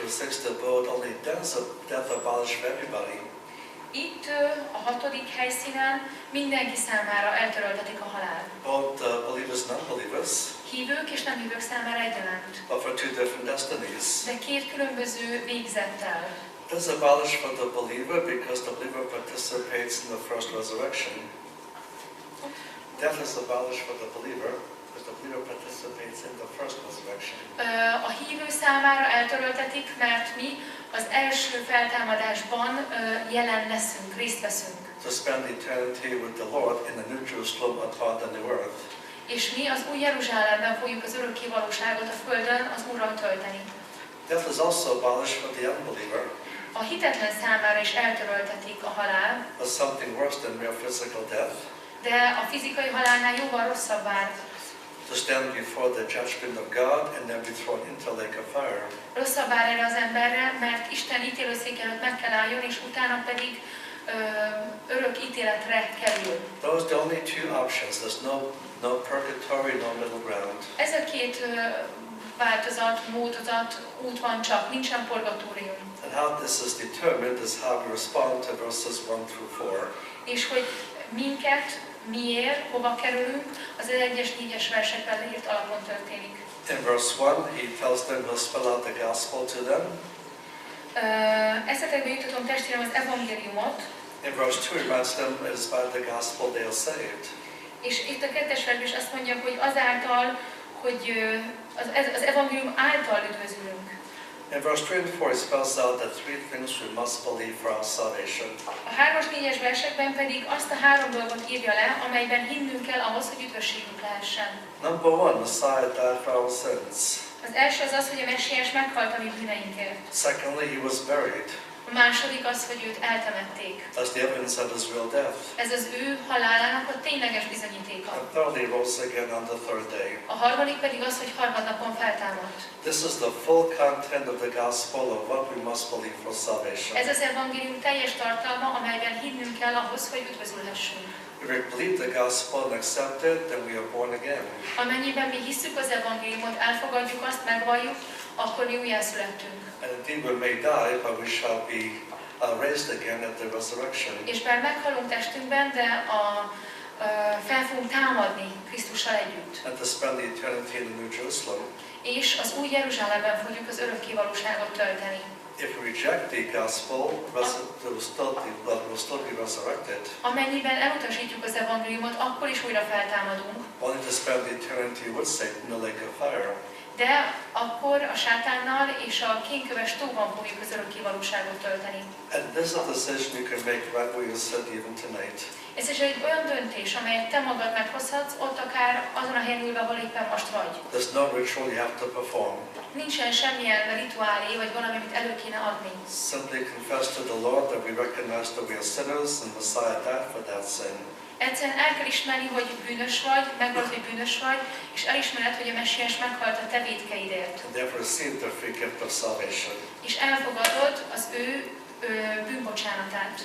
verse 6, the boat only death abolished for everybody. Itt a 6. helyszínen mindenki számára eltöröltetik a halál. Both believers and non-believers. Hívők és nem hívők számára egyaránt. But for two different destinies. De két különböző végzettel. Death is abolished for the believer because the believer participates in the first resurrection. Death is abolished for the believer because the believer participates in the first resurrection. A hívő számára eltöröltetik, mert mi az első feltámadásban jelen leszünk, részt veszünk. To spend eternity with the Lord in the New Jerusalem upon the new earth. És mi az új Jeruzsálemben fogjuk az örökké valóságot a földön az Úrral tölteni. Death is also abolished for the unbeliever. A hitetlen számára is eltöröltetik a halál. As something worse than mere physical death. De a fizikai halálnál jóval rosszabb vár. To stand before the judgment of God and then be thrown into a lake of fire. Rosszabb vár erre az emberre, mert Isten ítélőszék előtt meg kell álljon, és utána pedig örök ítéletre kerül. Those are the only two options. There's no purgatory, no middle ground. Ez a két változat, módozat, út van csak, nincsen purgatórium. And how this is determined is how we respond to verses 1 through 4. És hogy minket, miért, hova kerülünk, az 1-es, 4-es versekben írt alapon történik. In verse 1, he tells them he'll spell out the gospel to them. Eszetekbe jutatom testvérem az evangéliumot. In verse 2, he reminds them it is by the gospel they are saved. És itt a 2-es versben is azt mondja, hogy azáltal, hogy az evangélium által üdvözülünk. In verse 3 and 4, he spells out the three things we must believe for our salvation. A 3-as, 4-es versekben pedig azt a 3 dolgot írja le, amelyben hinnünk kell ahhoz, hogy üdvösségünk lehessen. Number 1, Messiah died for our sins. Az első az az, hogy a Messiás meghalt a mi bűneinkért. Secondly, he was buried. A második az, hogy őt eltemették. That's the evidence of his real death. Ez az ő halálának a tényleges bizonyítéka. And thirdly, he rose again on the third day. A harmadik pedig az, hogy harmadnapon feltámadt. This is the full content of the gospel of what we must believe for salvation. Ez az evangélium teljes tartalma, amelyben hinnünk kell ahhoz, hogy üdvözülhessünk. If we believe the gospel and accept it, then we are born again. Amennyiben mi hisszük az evangéliumot, elfogadjuk azt, megvalljuk, akkor mi újjászülettünk. And indeed we may die, but we shall be raised again at the resurrection. És bár meghalunk testünkben, de fel fogunk támadni Krisztussal együtt. And to spend the eternity in the New Jerusalem. És az új Jeruzsálemben fogjuk az örökké valóságot tölteni. If we reject the gospel, we'll still be resurrected. Amennyiben elutasítjuk az evangéliumot, akkor is újra feltámadunk. Only to spend the eternity with Satan in the lake of fire. De akkor a sátánnal és a kénköves tóban fogjuk az örökké valóságot tölteni. And this is a decision you can make right where you sit even tonight. Ez is egy olyan döntés, amelyet te magad meghozhatsz, ott akár azon a helyen ülve, ahol éppen most vagy. There's no ritual you have to perform. Nincsen semmilyen rituálé, vagy valami, amit elő kéne adni. Simply confess to the Lord that we recognize that we are sinners and Messiah died for that sin. Egyszerűen el kell ismerni, hogy bűnös vagy, megvallod, hogy bűnös vagy, és elismered, hogy a Messiás meghalt a te vétkeidért. And therefore receive the free gift of salvation. És elfogadod az ő bűnbocsánatát.